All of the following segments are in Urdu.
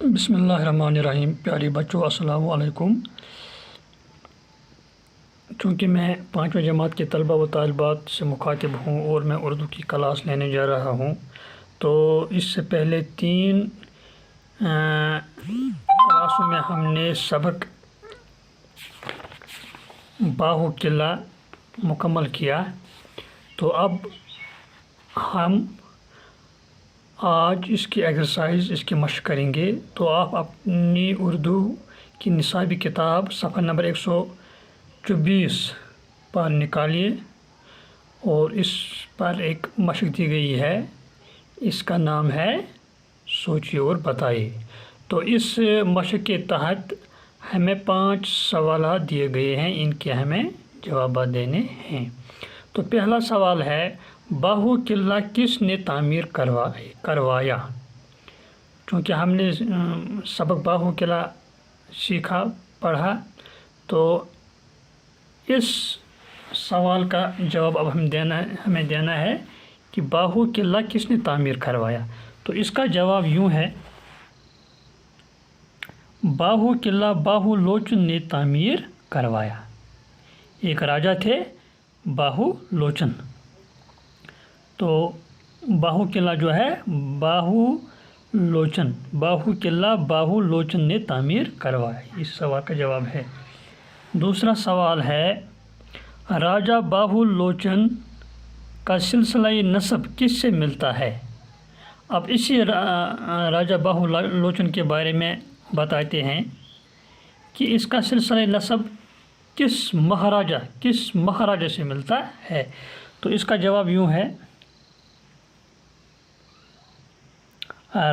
بسم اللہ الرحمن الرحیم۔ پیاری بچوں السلام علیکم۔ چونکہ میں 5ویں جماعت کے طلبہ و طالبات سے مخاطب ہوں اور میں اردو کی کلاس لینے جا رہا ہوں، تو اس سے پہلے 3 کلاسوں میں ہم نے سبق باہو قلعہ مکمل کیا۔ تو اب ہم آج اس کی ایکسرسائز، اس کی مشق کریں گے۔ تو آپ اپنی اردو کی نصابی کتاب صفحہ نمبر 124 پر نکالیے اور اس پر ایک مشق دی گئی ہے، اس کا نام ہے سوچیے اور بتائیے۔ تو اس مشق کے تحت ہمیں 5 سوالات دیے گئے ہیں، ان کے ہمیں جوابات دینے ہیں۔ تو پہلا سوال ہے، باہو قلعہ کس نے تعمیر کروایا؟ چونکہ ہم نے سبق باہو قلعہ سیکھا، پڑھا، تو اس سوال کا جواب اب ہمیں دینا ہے کہ باہو قلعہ کس نے تعمیر کروایا۔ تو اس کا جواب یوں ہے، باہو قلعہ باہو لوچن نے تعمیر کروایا۔ ایک راجا تھے باہو لوچن، تو باہو قلعہ جو ہے باہو قلعہ باہو لوچن نے تعمیر کروایا۔ اس سوال کا جواب ہے۔ دوسرا سوال ہے، راجا باہو لوچن کا سلسلہ نسب کس سے ملتا ہے؟ اب اسی راجا باہو لوچن کے بارے میں بتاتے ہیں کہ اس کا سلسلہ نسب کس مہاراجا سے ملتا ہے۔ تو اس کا جواب یوں ہے،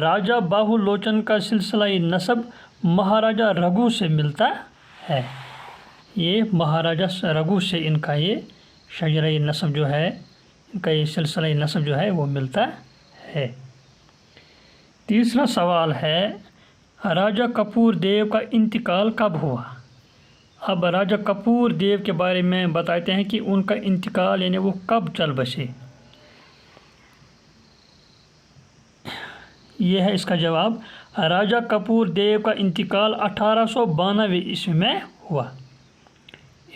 راجا باہو لوچن کا سلسلہ نسب مہاراجا رگھو سے ملتا ہے۔ یہ مہاراجا رگھو سے ان کا یہ شجرہ نسب جو ہے، ان کا یہ سلسلہ نسب جو ہے وہ ملتا ہے۔ تیسرا سوال ہے، راجا کپور دیو کا انتقال کب ہوا؟ اب راجا کپور دیو کے بارے میں بتاتے ہیں کہ ان کا انتقال یعنی وہ کب چل بسے۔ یہ ہے اس کا جواب، راجا کپور دیو کا انتقال 1892 عیسوی میں ہوا،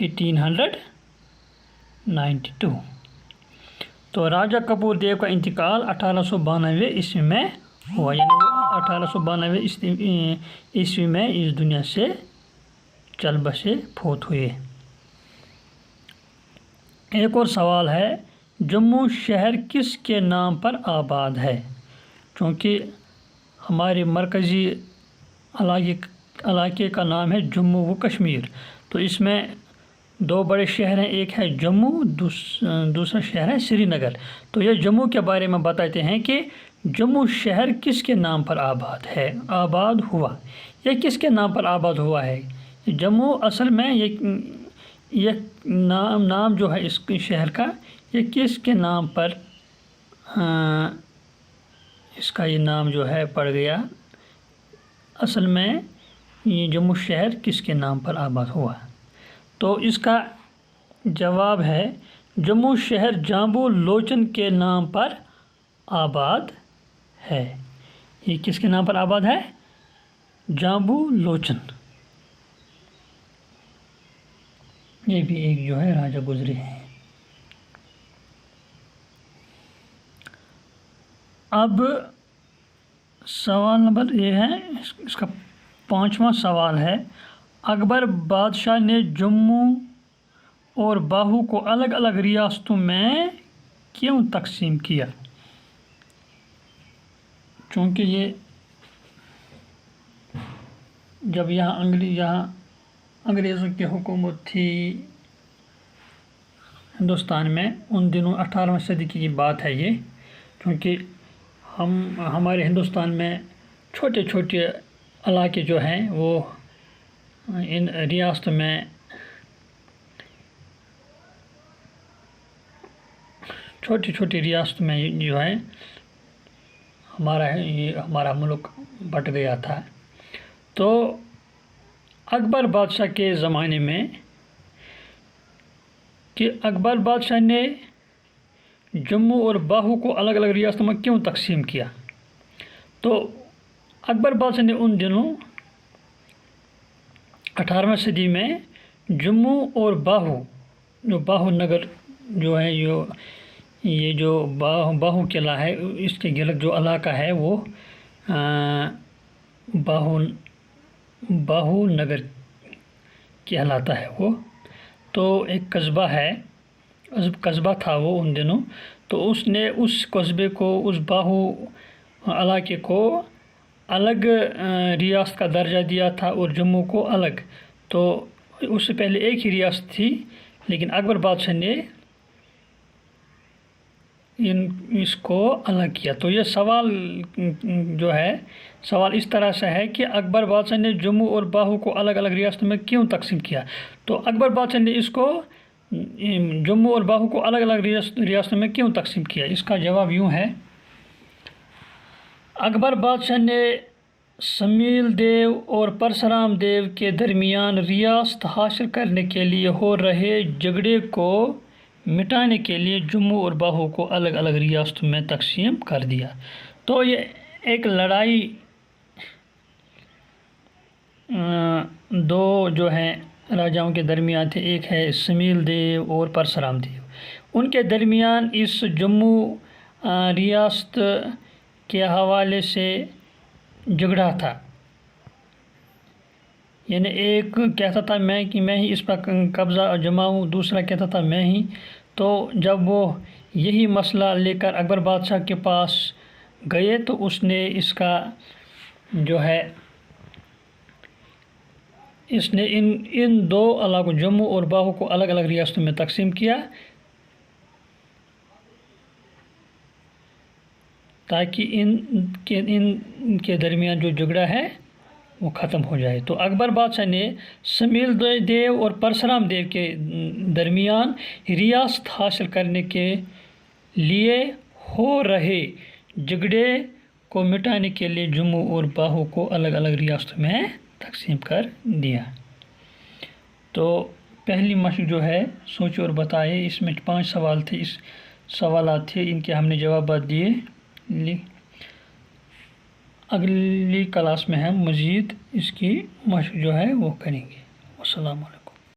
1892۔ تو راجا کپور دیو کا انتقال 1892 عیسوی میں ہوا، یعنی وہ 1892 عیسوی میں اس دنیا سے چل بسے، فوت ہوئے۔ ایک اور سوال ہے، جموں شہر کس کے نام پر آباد ہے؟ چونکہ ہمارے مرکزی علاقے کا نام ہے جموں و کشمیر، تو اس میں 2 بڑے شہر ہیں، ایک ہے جموں، دوسرا شہر ہے سری نگر۔ تو یہ جموں کے بارے میں بتاتے ہیں کہ جموں شہر کس کے نام پر آباد ہے، آباد ہوا۔ یہ کس کے نام پر آباد ہوا ہے؟ جموں اصل میں یہ نام جو ہے اس شہر کا، یہ کس کے نام پر اس کا یہ نام جو ہے پڑ گیا؟ اصل میں یہ جموں شہر کس کے نام پر آباد ہوا؟ تو اس کا جواب ہے، جموں شہر جامبو لوچن کے نام پر آباد ہے۔ یہ کس کے نام پر آباد ہے؟ جامبو لوچن۔ یہ بھی ایک جو ہے راجا گزرے ہیں۔ اب سوال نمبر یہ ہے، اس کا 5واں سوال ہے، اکبر بادشاہ نے جموں اور باہو کو الگ الگ ریاستوں میں کیوں تقسیم کیا؟ چونکہ یہ جب یہاں انگریزوں کی حکومت تھی ہندوستان میں، ان دنوں 18ویں صدی کی بات ہے یہ، کیونکہ ہمارے ہندوستان میں چھوٹے چھوٹے علاقے جو ہیں وہ ان ریاستوں میں چھوٹی ریاستوں میں جو ہے ہمارا ملک بٹ گیا تھا۔ تو اکبر بادشاہ کے زمانے میں کہ اکبر بادشاہ نے جموں اور باہو کو الگ الگ ریاستوں میں کیوں تقسیم کیا؟ تو اکبر بادشاہ نے ان دنوں 18ویں صدی میں جموں اور باہو نگر جو ہے یہ جو باہو قلعہ ہے اس کے گرد جو علاقہ ہے وہ باہو نگر کہلاتا ہے وہ. تو ایک قصبہ تھا وہ ان دنوں. تو اس نے اس قصبے کو اس باہو علاقے کو الگ ریاست کا درجہ دیا تھا اور جموں کو الگ. تو اس سے پہلے ایک ہی ریاست تھی لیکن اکبر بادشاہ نے اس کو الگ کیا. تو یہ سوال اس طرح سے ہے کہ اکبر بادشاہ نے جموں اور باہو کو الگ الگ ریاستوں میں کیوں تقسیم کیا. تو اکبر بادشاہ نے اس کو جموں اور باہو کو الگ الگ ریاستوں میں کیوں تقسیم کیا. اس کا جواب یوں ہے. اکبر بادشاہ نے سمیل دیو اور پرشرام دیو کے درمیان ریاست حاصل کرنے کے لیے ہو رہے جھگڑے کو مٹانے کے لیے جموں اور باہو کو الگ الگ ریاستوں میں تقسیم کر دیا. تو یہ ایک لڑائی دو جو ہیں راجاؤں کے درمیان تھے. ایک ہے سمیل دیو اور پرشرام دیو. ان کے درمیان اس جموں ریاست کے حوالے سے جھگڑا تھا. یعنی ایک کہتا تھا میں ہی اس پر قبضہ جماؤں، دوسرا کہتا تھا میں ہی. تو جب وہ یہی مسئلہ لے کر اکبر بادشاہ کے پاس گئے تو اس نے ان دو علاقوں جموں اور باہو کو الگ الگ ریاستوں میں تقسیم کیا تاکہ ان کے درمیان جو جھگڑا ہے وہ ختم ہو جائے. تو اکبر بادشاہ نے سمیل دیو اور پرشرام دیو کے درمیان ریاست حاصل کرنے کے لیے ہو رہے جھگڑے کو مٹانے کے لیے جموں اور باہو کو الگ الگ ریاستوں میں تقسیم کر دیا. تو پہلی مشق جو ہے سوچے اور بتائے. اس میں 5 سوالات تھے، ان کے ہم نے جوابات دیے. اگلی کلاس میں ہم مزید اس کی مشق جو ہے وہ کریں گے. السلام علیکم.